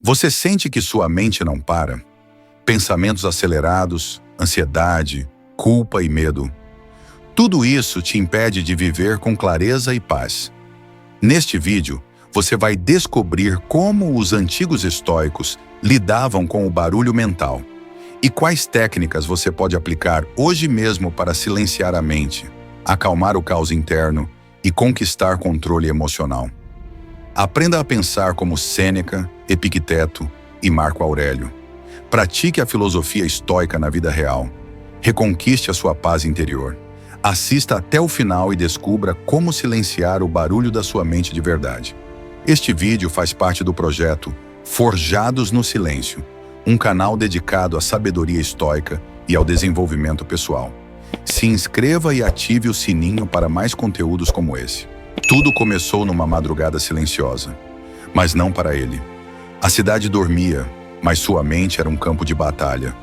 Você sente que sua mente não para? Pensamentos acelerados, ansiedade, culpa e medo. Tudo isso te impede de viver com clareza e paz. Neste vídeo, você vai descobrir como os antigos estoicos lidavam com o barulho mental e quais técnicas você pode aplicar hoje mesmo para silenciar a mente, acalmar o caos interno e conquistar controle emocional. Aprenda a pensar como Sêneca, Epicteto e Marco Aurélio. Pratique a filosofia estoica na vida real. Reconquiste a sua paz interior. Assista até o final e descubra como silenciar o barulho da sua mente de verdade. Este vídeo faz parte do projeto Forjados no Silêncio, um canal dedicado à sabedoria estoica e ao desenvolvimento pessoal. Se inscreva e ative o sininho para mais conteúdos como esse. Tudo começou numa madrugada silenciosa, mas não para ele. A cidade dormia, mas sua mente era um campo de batalha.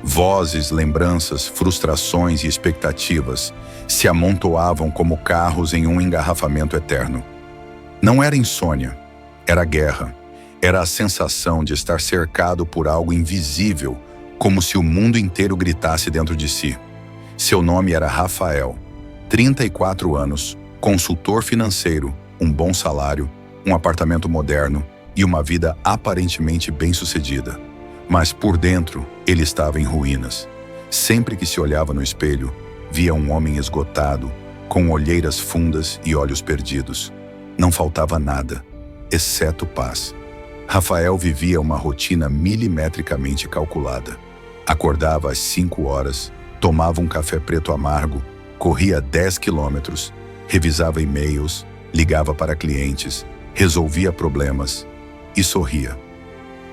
Vozes, lembranças, frustrações e expectativas se amontoavam como carros em um engarrafamento eterno. Não era insônia, era guerra. Era a sensação de estar cercado por algo invisível, como se o mundo inteiro gritasse dentro de si. Seu nome era Rafael, 34 anos, consultor financeiro, um bom salário, um apartamento moderno e uma vida aparentemente bem-sucedida. Mas por dentro, ele estava em ruínas. Sempre que se olhava no espelho, via um homem esgotado, com olheiras fundas e olhos perdidos. Não faltava nada, exceto paz. Rafael vivia uma rotina milimetricamente calculada. Acordava às 5 horas, tomava um café preto amargo, corria 10 quilômetros, revisava e-mails, ligava para clientes, resolvia problemas e sorria.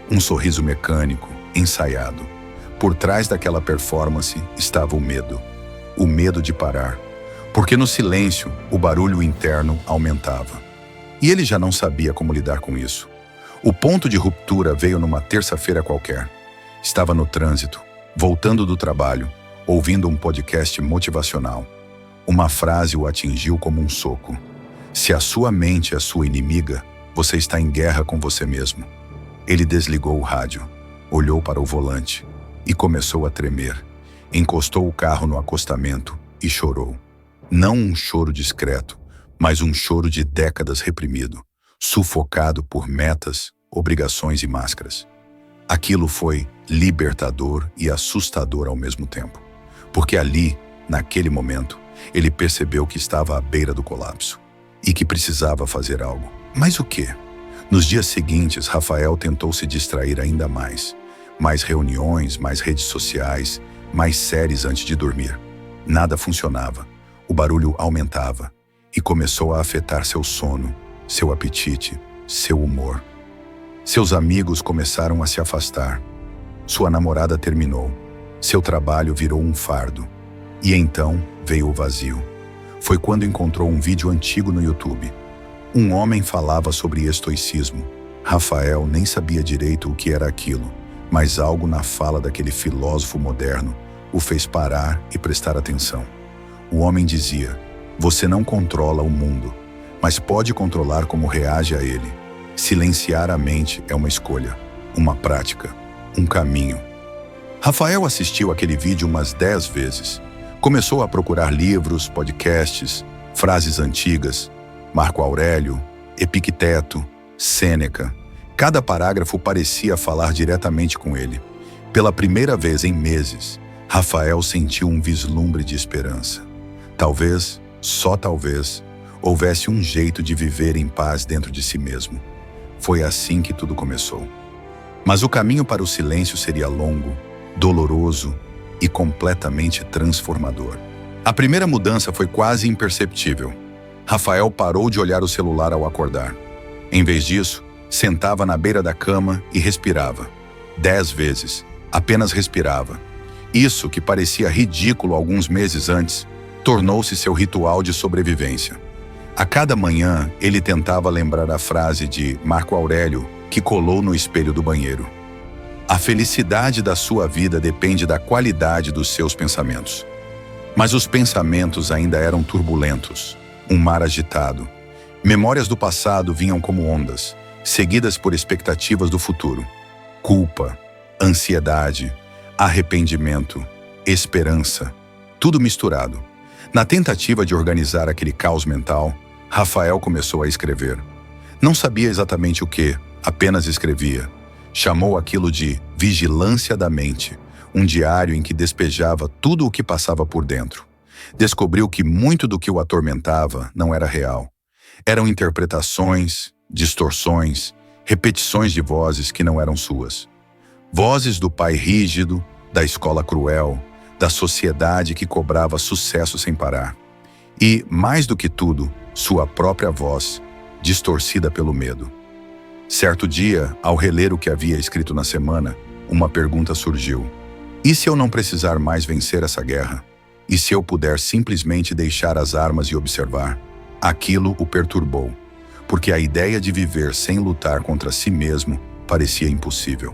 Um sorriso mecânico, ensaiado. Por trás daquela performance estava o medo de parar, porque no silêncio o barulho interno aumentava. E ele já não sabia como lidar com isso. O ponto de ruptura veio numa terça-feira qualquer. Estava no trânsito, voltando do trabalho, ouvindo um podcast motivacional. Uma frase o atingiu como um soco. Se a sua mente é sua inimiga, você está em guerra com você mesmo. Ele desligou o rádio, olhou para o volante e começou a tremer. Encostou o carro no acostamento e chorou. Não um choro discreto, mas um choro de décadas reprimido, sufocado por metas, obrigações e máscaras. Aquilo foi libertador e assustador ao mesmo tempo, porque ali, naquele momento, ele percebeu que estava à beira do colapso e que precisava fazer algo. Mas o quê? Nos dias seguintes, Rafael tentou se distrair ainda mais. Mais reuniões, mais redes sociais, mais séries antes de dormir. Nada funcionava. O barulho aumentava e começou a afetar seu sono, seu apetite, seu humor. Seus amigos começaram a se afastar. Sua namorada terminou. Seu trabalho virou um fardo. E então veio o vazio. Foi quando encontrou um vídeo antigo no YouTube. Um homem falava sobre estoicismo. Rafael nem sabia direito o que era aquilo, mas algo na fala daquele filósofo moderno o fez parar e prestar atenção. O homem dizia: você não controla o mundo, mas pode controlar como reage a ele. Silenciar a mente é uma escolha, uma prática, um caminho. Rafael assistiu aquele vídeo umas 10 vezes. Começou a procurar livros, podcasts, frases antigas, Marco Aurélio, Epicteto, Sêneca. Cada parágrafo parecia falar diretamente com ele. Pela primeira vez em meses, Rafael sentiu um vislumbre de esperança. Talvez, só talvez, houvesse um jeito de viver em paz dentro de si mesmo. Foi assim que tudo começou. Mas o caminho para o silêncio seria longo, doloroso e completamente transformador. A primeira mudança foi quase imperceptível. Rafael parou de olhar o celular ao acordar. Em vez disso, sentava na beira da cama e respirava. 10 vezes, apenas respirava. Isso, que parecia ridículo alguns meses antes, tornou-se seu ritual de sobrevivência. A cada manhã, ele tentava lembrar a frase de Marco Aurélio, que colou no espelho do banheiro. A felicidade da sua vida depende da qualidade dos seus pensamentos. Mas os pensamentos ainda eram turbulentos, um mar agitado. Memórias do passado vinham como ondas, seguidas por expectativas do futuro. Culpa, ansiedade, arrependimento, esperança, tudo misturado. Na tentativa de organizar aquele caos mental, Rafael começou a escrever. Não sabia exatamente o que, apenas escrevia. Chamou aquilo de vigilância da mente, um diário em que despejava tudo o que passava por dentro. Descobriu que muito do que o atormentava não era real. Eram interpretações, distorções, repetições de vozes que não eram suas. Vozes do pai rígido, da escola cruel, da sociedade que cobrava sucesso sem parar. E, mais do que tudo, sua própria voz, distorcida pelo medo. Certo dia, ao reler o que havia escrito na semana, uma pergunta surgiu. E se eu não precisar mais vencer essa guerra? E se eu puder simplesmente deixar as armas e observar? Aquilo o perturbou, porque a ideia de viver sem lutar contra si mesmo parecia impossível.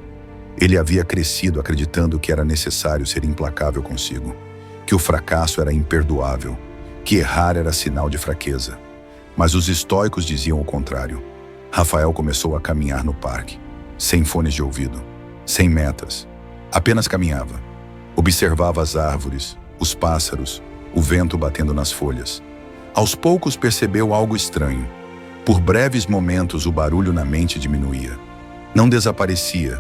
Ele havia crescido acreditando que era necessário ser implacável consigo, que o fracasso era imperdoável, que errar era sinal de fraqueza. Mas os estoicos diziam o contrário. Rafael começou a caminhar no parque, sem fones de ouvido, sem metas. Apenas caminhava. Observava as árvores, os pássaros, o vento batendo nas folhas. Aos poucos percebeu algo estranho. Por breves momentos o barulho na mente diminuía. Não desaparecia,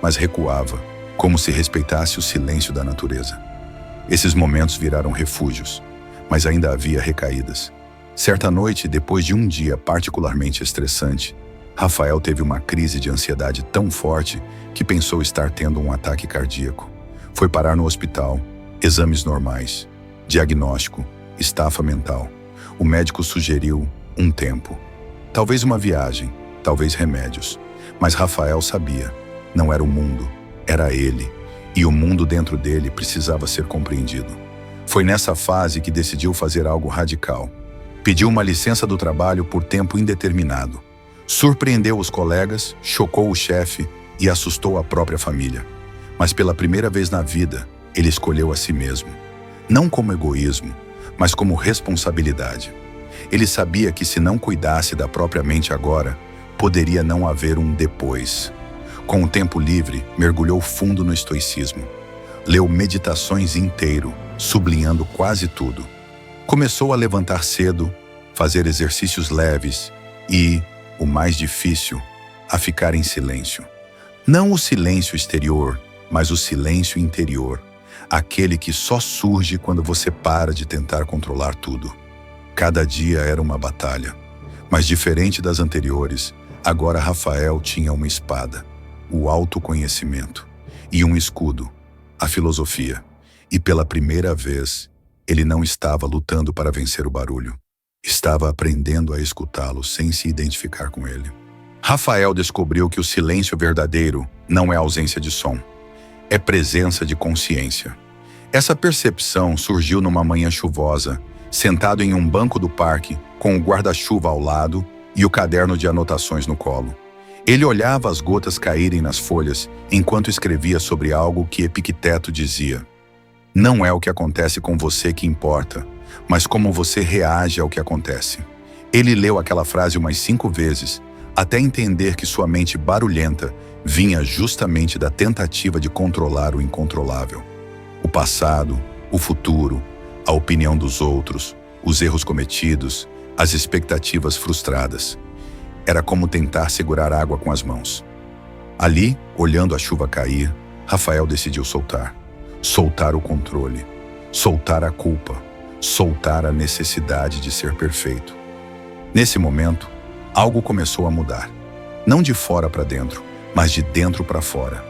mas recuava, como se respeitasse o silêncio da natureza. Esses momentos viraram refúgios, mas ainda havia recaídas. Certa noite, depois de um dia particularmente estressante, Rafael teve uma crise de ansiedade tão forte que pensou estar tendo um ataque cardíaco. Foi parar no hospital, exames normais, diagnóstico, estafa mental. O médico sugeriu um tempo. Talvez uma viagem, talvez remédios. Mas Rafael sabia, não era o mundo, era ele. E o mundo dentro dele precisava ser compreendido. Foi nessa fase que decidiu fazer algo radical. Pediu uma licença do trabalho por tempo indeterminado. Surpreendeu os colegas, chocou o chefe e assustou a própria família. Mas pela primeira vez na vida, ele escolheu a si mesmo. Não como egoísmo, mas como responsabilidade. Ele sabia que se não cuidasse da própria mente agora, poderia não haver um depois. Com o tempo livre, mergulhou fundo no estoicismo. Leu meditações inteiro, sublinhando quase tudo. Começou a levantar cedo, fazer exercícios leves e, o mais difícil, a ficar em silêncio. Não o silêncio exterior, mas o silêncio interior, aquele que só surge quando você para de tentar controlar tudo. Cada dia era uma batalha, mas diferente das anteriores, agora Rafael tinha uma espada, o autoconhecimento, e um escudo, a filosofia. E pela primeira vez, ele não estava lutando para vencer o barulho. Estava aprendendo a escutá-lo sem se identificar com ele. Rafael descobriu que o silêncio verdadeiro não é ausência de som. É presença de consciência. Essa percepção surgiu numa manhã chuvosa, sentado em um banco do parque, com o guarda-chuva ao lado e o caderno de anotações no colo. Ele olhava as gotas caírem nas folhas enquanto escrevia sobre algo que Epicteto dizia: não é o que acontece com você que importa, mas como você reage ao que acontece. Ele leu aquela frase umas 5 vezes, até entender que sua mente barulhenta vinha justamente da tentativa de controlar o incontrolável. O passado, o futuro, a opinião dos outros, os erros cometidos, as expectativas frustradas. Era como tentar segurar água com as mãos. Ali, olhando a chuva cair, Rafael decidiu soltar. Soltar o controle, soltar a culpa, soltar a necessidade de ser perfeito. Nesse momento, algo começou a mudar. Não de fora para dentro, mas de dentro para fora.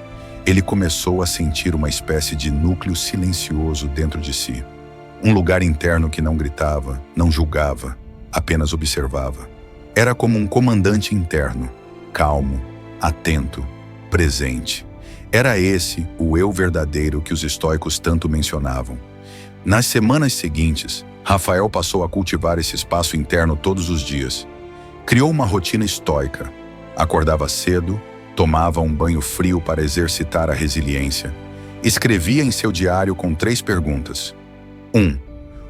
Ele começou a sentir uma espécie de núcleo silencioso dentro de si. Um lugar interno que não gritava, não julgava, apenas observava. Era como um comandante interno, calmo, atento, presente. Era esse o eu verdadeiro que os estoicos tanto mencionavam. Nas semanas seguintes, Rafael passou a cultivar esse espaço interno todos os dias. Criou uma rotina estoica. Acordava cedo, tomava um banho frio para exercitar a resiliência. Escrevia em seu diário com 3 perguntas. 1.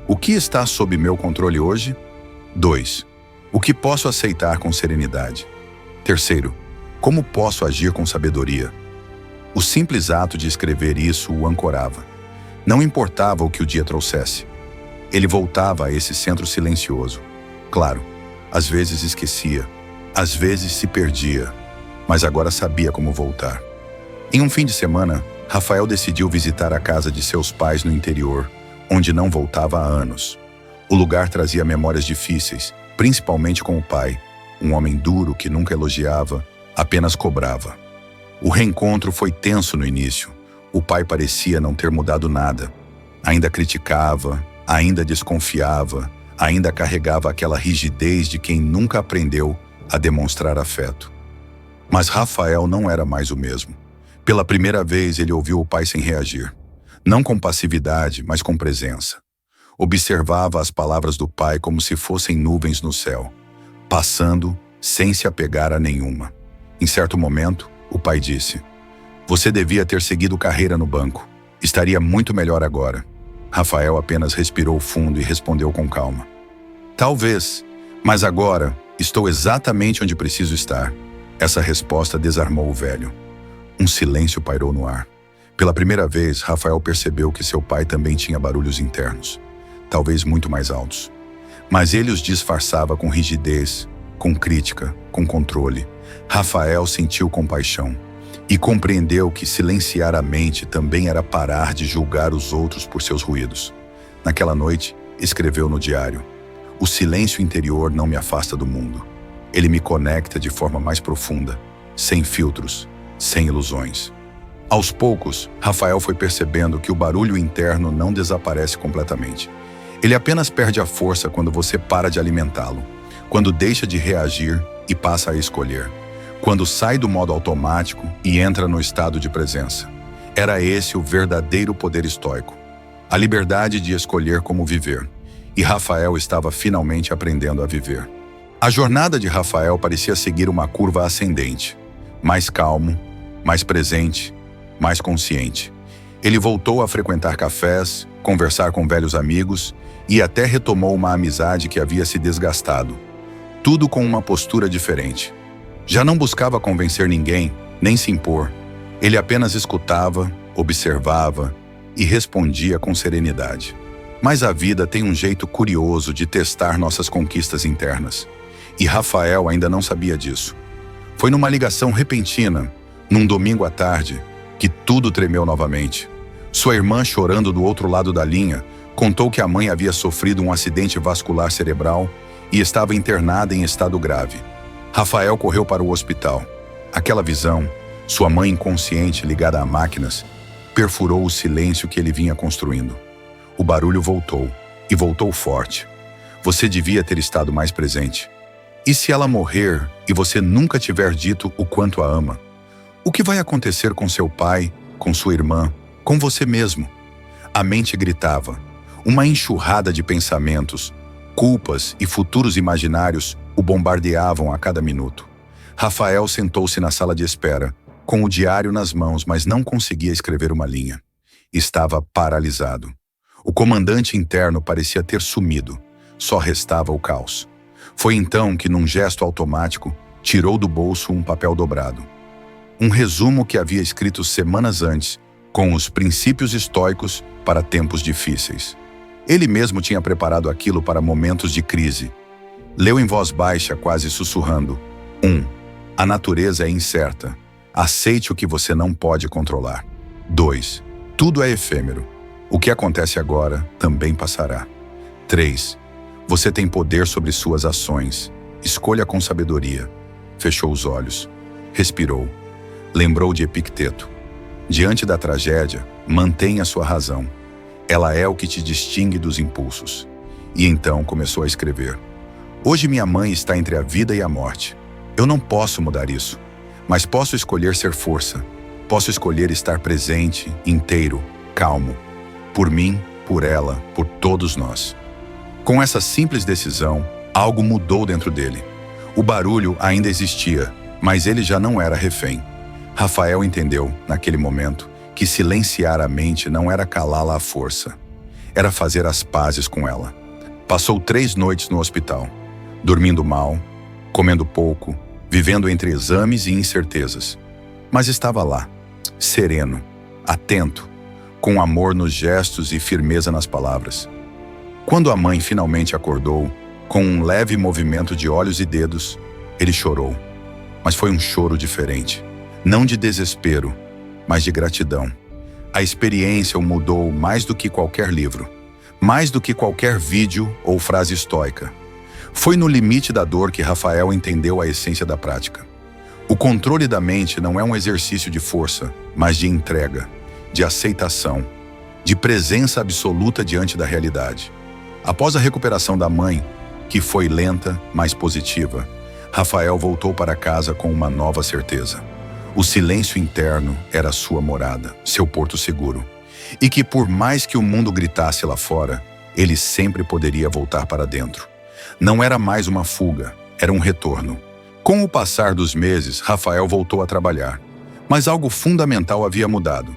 O que está sob meu controle hoje? 2. O que posso aceitar com serenidade? Terceiro, como posso agir com sabedoria? O simples ato de escrever isso o ancorava. Não importava o que o dia trouxesse. Ele voltava a esse centro silencioso. Claro, às vezes esquecia, às vezes se perdia, mas agora sabia como voltar. Em um fim de semana, Rafael decidiu visitar a casa de seus pais no interior, onde não voltava há anos. O lugar trazia memórias difíceis, principalmente com o pai, um homem duro que nunca elogiava, apenas cobrava. O reencontro foi tenso no início. O pai parecia não ter mudado nada. Ainda criticava, ainda desconfiava, ainda carregava aquela rigidez de quem nunca aprendeu a demonstrar afeto. Mas Rafael não era mais o mesmo. Pela primeira vez ele ouviu o pai sem reagir. Não com passividade, mas com presença. Observava as palavras do pai como se fossem nuvens no céu, passando sem se apegar a nenhuma. Em certo momento, o pai disse: "Você devia ter seguido carreira no banco. Estaria muito melhor agora." Rafael apenas respirou fundo e respondeu com calma: "Talvez, mas agora estou exatamente onde preciso estar." Essa resposta desarmou o velho. Um silêncio pairou no ar. Pela primeira vez, Rafael percebeu que seu pai também tinha barulhos internos, talvez muito mais altos. Mas ele os disfarçava com rigidez, com crítica, com controle. Rafael sentiu compaixão e compreendeu que silenciar a mente também era parar de julgar os outros por seus ruídos. Naquela noite, escreveu no diário: "O silêncio interior não me afasta do mundo. Ele me conecta de forma mais profunda, sem filtros, sem ilusões." Aos poucos, Rafael foi percebendo que o barulho interno não desaparece completamente. Ele apenas perde a força quando você para de alimentá-lo, quando deixa de reagir e passa a escolher, quando sai do modo automático e entra no estado de presença. Era esse o verdadeiro poder estoico, a liberdade de escolher como viver, e Rafael estava finalmente aprendendo a viver. A jornada de Rafael parecia seguir uma curva ascendente, mais calmo, mais presente, mais consciente. Ele voltou a frequentar cafés, conversar com velhos amigos e até retomou uma amizade que havia se desgastado. Tudo com uma postura diferente. Já não buscava convencer ninguém, nem se impor. Ele apenas escutava, observava e respondia com serenidade. Mas a vida tem um jeito curioso de testar nossas conquistas internas. E Rafael ainda não sabia disso. Foi numa ligação repentina, num domingo à tarde, que tudo tremeu novamente. Sua irmã, chorando do outro lado da linha, contou que a mãe havia sofrido um acidente vascular cerebral e estava internada em estado grave. Rafael correu para o hospital. Aquela visão, sua mãe inconsciente ligada a máquinas, perfurou o silêncio que ele vinha construindo. O barulho voltou, e voltou forte. Você devia ter estado mais presente. E se ela morrer e você nunca tiver dito o quanto a ama? O que vai acontecer com seu pai, com sua irmã, com você mesmo? A mente gritava. Uma enxurrada de pensamentos, culpas e futuros imaginários o bombardeavam a cada minuto. Rafael sentou-se na sala de espera, com o diário nas mãos, mas não conseguia escrever uma linha. Estava paralisado. O comandante interno parecia ter sumido. Só restava o caos. Foi então que, num gesto automático, tirou do bolso um papel dobrado. Um resumo que havia escrito semanas antes, com os princípios estoicos para tempos difíceis. Ele mesmo tinha preparado aquilo para momentos de crise. Leu em voz baixa, quase sussurrando: 1. A natureza é incerta. Aceite o que você não pode controlar. 2. Tudo é efêmero. O que acontece agora também passará. 3. Você tem poder sobre suas ações. Escolha com sabedoria. Fechou os olhos. Respirou. Lembrou de Epicteto. Diante da tragédia, mantenha sua razão. Ela é o que te distingue dos impulsos. E então começou a escrever. Hoje minha mãe está entre a vida e a morte. Eu não posso mudar isso, mas posso escolher ser força. Posso escolher estar presente, inteiro, calmo. Por mim, por ela, por todos nós. Com essa simples decisão, algo mudou dentro dele. O barulho ainda existia, mas ele já não era refém. Rafael entendeu, naquele momento, que silenciar a mente não era calá-la à força. Era fazer as pazes com ela. Passou 3 noites no hospital, dormindo mal, comendo pouco, vivendo entre exames e incertezas. Mas estava lá, sereno, atento, com amor nos gestos e firmeza nas palavras. Quando a mãe finalmente acordou, com um leve movimento de olhos e dedos, ele chorou. Mas foi um choro diferente, não de desespero, mas de gratidão. A experiência o mudou mais do que qualquer livro, mais do que qualquer vídeo ou frase estoica. Foi no limite da dor que Rafael entendeu a essência da prática. O controle da mente não é um exercício de força, mas de entrega, de aceitação, de presença absoluta diante da realidade. Após a recuperação da mãe, que foi lenta, mas positiva, Rafael voltou para casa com uma nova certeza. O silêncio interno era sua morada, seu porto seguro. E que por mais que o mundo gritasse lá fora, ele sempre poderia voltar para dentro. Não era mais uma fuga, era um retorno. Com o passar dos meses, Rafael voltou a trabalhar. Mas algo fundamental havia mudado.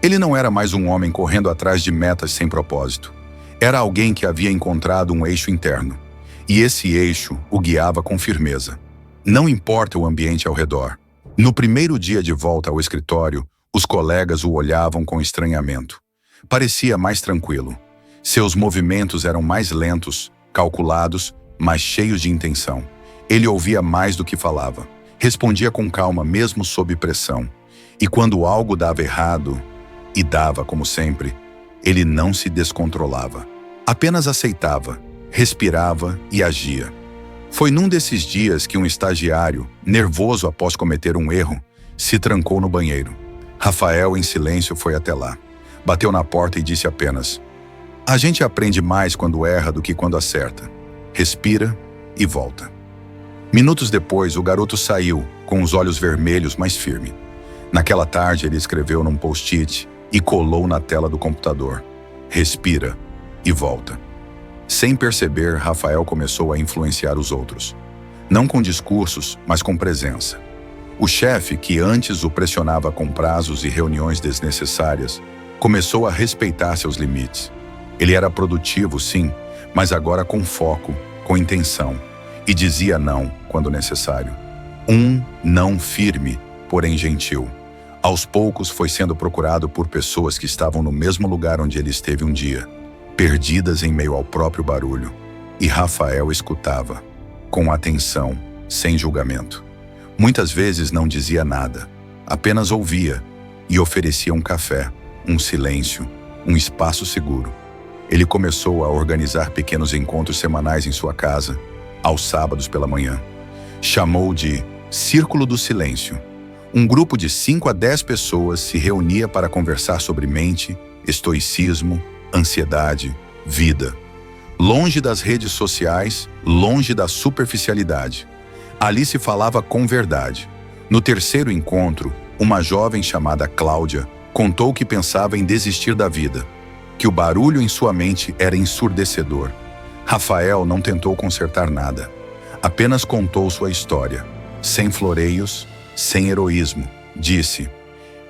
Ele não era mais um homem correndo atrás de metas sem propósito. Era alguém que havia encontrado um eixo interno. E esse eixo o guiava com firmeza. Não importa o ambiente ao redor. No primeiro dia de volta ao escritório, os colegas o olhavam com estranhamento. Parecia mais tranquilo. Seus movimentos eram mais lentos, calculados, mas cheios de intenção. Ele ouvia mais do que falava. Respondia com calma mesmo sob pressão. E quando algo dava errado, e dava como sempre, ele não se descontrolava. Apenas aceitava, respirava e agia. Foi num desses dias que um estagiário, nervoso após cometer um erro, se trancou no banheiro. Rafael, em silêncio, foi até lá. Bateu na porta e disse apenas: "A gente aprende mais quando erra do que quando acerta. Respira e volta." Minutos depois, o garoto saiu, com os olhos vermelhos, mas firme. Naquela tarde, ele escreveu num post-it e colou na tela do computador: "Respira e volta." Sem perceber, Rafael começou a influenciar os outros. Não com discursos, mas com presença. O chefe, que antes o pressionava com prazos e reuniões desnecessárias, começou a respeitar seus limites. Ele era produtivo, sim, mas agora com foco, com intenção, e dizia não quando necessário. Um não firme, porém gentil. Aos poucos foi sendo procurado por pessoas que estavam no mesmo lugar onde ele esteve um dia, perdidas em meio ao próprio barulho. E Rafael escutava, com atenção, sem julgamento. Muitas vezes não dizia nada, apenas ouvia e oferecia um café, um silêncio, um espaço seguro. Ele começou a organizar pequenos encontros semanais em sua casa, aos sábados pela manhã. Chamou de Círculo do Silêncio. Um grupo de 5 a 10 pessoas se reunia para conversar sobre mente, estoicismo, ansiedade, vida. Longe das redes sociais, longe da superficialidade. Ali se falava com verdade. No terceiro encontro, uma jovem chamada Cláudia contou que pensava em desistir da vida, que o barulho em sua mente era ensurdecedor. Rafael não tentou consertar nada. Apenas contou sua história, sem floreios, sem heroísmo. Disse: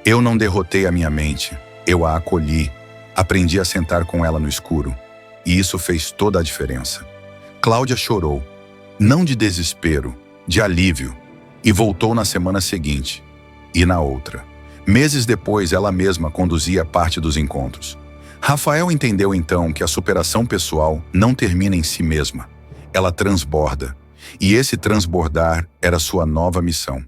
"Eu não derrotei a minha mente, eu a acolhi. Aprendi a sentar com ela no escuro. E isso fez toda a diferença." Cláudia chorou, não de desespero, de alívio, e voltou na semana seguinte, e na outra. Meses depois, ela mesma conduzia parte dos encontros. Rafael entendeu então que a superação pessoal não termina em si mesma, ela transborda. E esse transbordar era sua nova missão.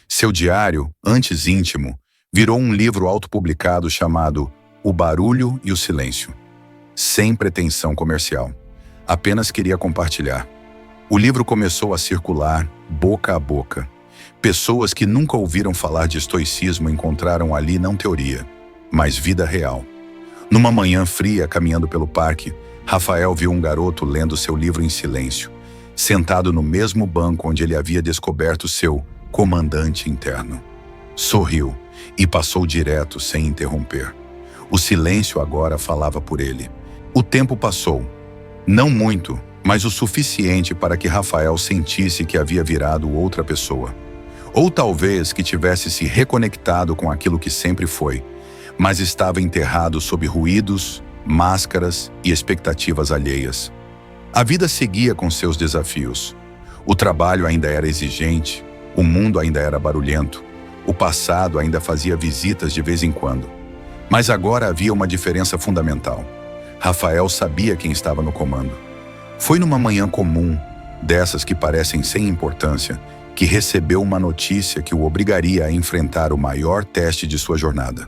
Seu diário, antes íntimo, virou um livro autopublicado chamado O Barulho e o Silêncio. Sem pretensão comercial. Apenas queria compartilhar. O livro começou a circular, boca a boca. Pessoas que nunca ouviram falar de estoicismo encontraram ali não teoria, mas vida real. Numa manhã fria, caminhando pelo parque, Rafael viu um garoto lendo seu livro em silêncio, sentado no mesmo banco onde ele havia descoberto seu comandante interno. Sorriu e passou direto, sem interromper. O silêncio agora falava por ele. O tempo passou. Não muito, mas o suficiente para que Rafael sentisse que havia virado outra pessoa. Ou talvez que tivesse se reconectado com aquilo que sempre foi, mas estava enterrado sob ruídos, máscaras e expectativas alheias. A vida seguia com seus desafios. O trabalho ainda era exigente, O mundo ainda era barulhento. O passado ainda fazia visitas de vez em quando. Mas agora havia uma diferença fundamental. Rafael sabia quem estava no comando. Foi numa manhã comum, dessas que parecem sem importância, que recebeu uma notícia que o obrigaria a enfrentar o maior teste de sua jornada.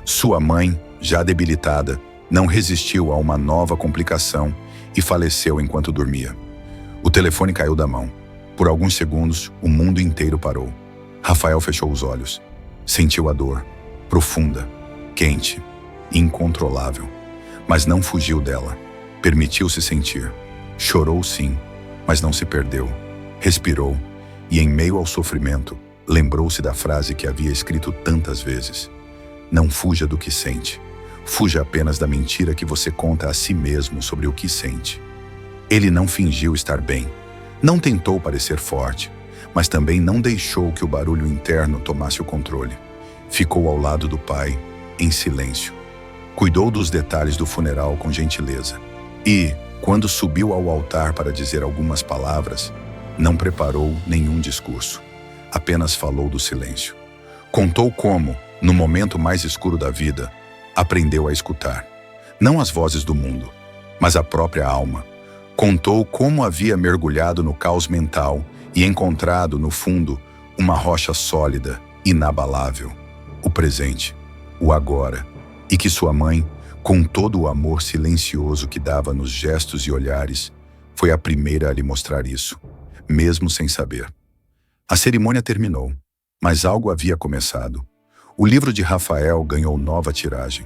Sua mãe, já debilitada, não resistiu a uma nova complicação e faleceu enquanto dormia. O telefone caiu da mão. Por alguns segundos, o mundo inteiro parou. Rafael fechou os olhos. Sentiu a dor, profunda, quente, incontrolável. Mas não fugiu dela. Permitiu-se sentir. Chorou sim, mas não se perdeu. Respirou e, em meio ao sofrimento, lembrou-se da frase que havia escrito tantas vezes. Não fuja do que sente. Fuja apenas da mentira que você conta a si mesmo sobre o que sente. Ele não fingiu estar bem. Não tentou parecer forte, mas também não deixou que o barulho interno tomasse o controle. Ficou ao lado do pai, em silêncio. Cuidou dos detalhes do funeral com gentileza. E, quando subiu ao altar para dizer algumas palavras, não preparou nenhum discurso. Apenas falou do silêncio. Contou como, no momento mais escuro da vida, aprendeu a escutar. Não as vozes do mundo, mas a própria alma. Contou como havia mergulhado no caos mental e encontrado, no fundo, uma rocha sólida, inabalável. O presente, o agora, e que sua mãe, com todo o amor silencioso que dava nos gestos e olhares, foi a primeira a lhe mostrar isso, mesmo sem saber. A cerimônia terminou, mas algo havia começado. O livro de Rafael ganhou nova tiragem.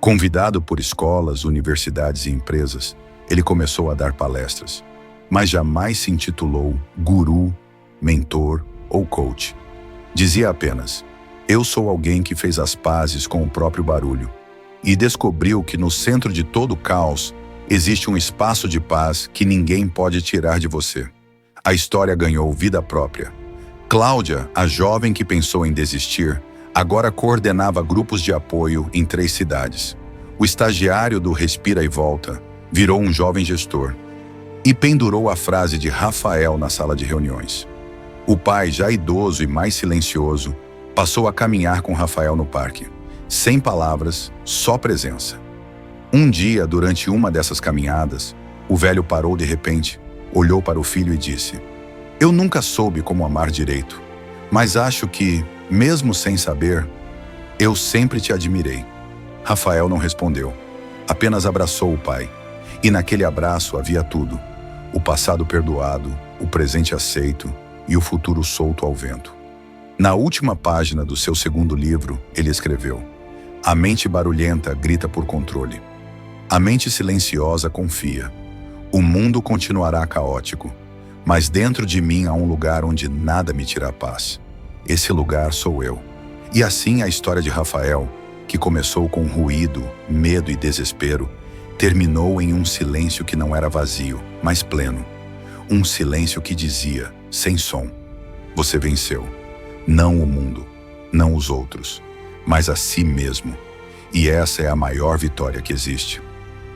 Convidado por escolas, universidades e empresas, ele começou a dar palestras, mas jamais se intitulou guru, mentor ou coach. Dizia apenas: eu sou alguém que fez as pazes com o próprio barulho e descobriu que no centro de todo o caos existe um espaço de paz que ninguém pode tirar de você. A história ganhou vida própria. Cláudia, a jovem que pensou em desistir, agora coordenava grupos de apoio em 3 cidades. O estagiário do Respira e Volta virou um jovem gestor e pendurou a frase de Rafael na sala de reuniões. O pai, já idoso e mais silencioso, passou a caminhar com Rafael no parque. Sem palavras, só presença. Um dia, durante uma dessas caminhadas, o velho parou de repente, olhou para o filho e disse: eu nunca soube como amar direito, mas acho que, mesmo sem saber, eu sempre te admirei. Rafael não respondeu, apenas abraçou o pai. E naquele abraço havia tudo: o passado perdoado, o presente aceito e o futuro solto ao vento. Na última página do seu segundo livro, ele escreveu: a mente barulhenta grita por controle. A mente silenciosa confia. O mundo continuará caótico, mas dentro de mim há um lugar onde nada me tira a paz. Esse lugar sou eu. E assim a história de Rafael, que começou com ruído, medo e desespero, terminou em um silêncio que não era vazio, mas pleno. Um silêncio que dizia, sem som: você venceu. Não o mundo, não os outros, mas a si mesmo. E essa é a maior vitória que existe.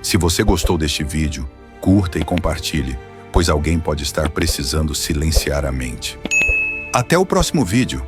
Se você gostou deste vídeo, curta e compartilhe, pois alguém pode estar precisando silenciar a mente. Até o próximo vídeo!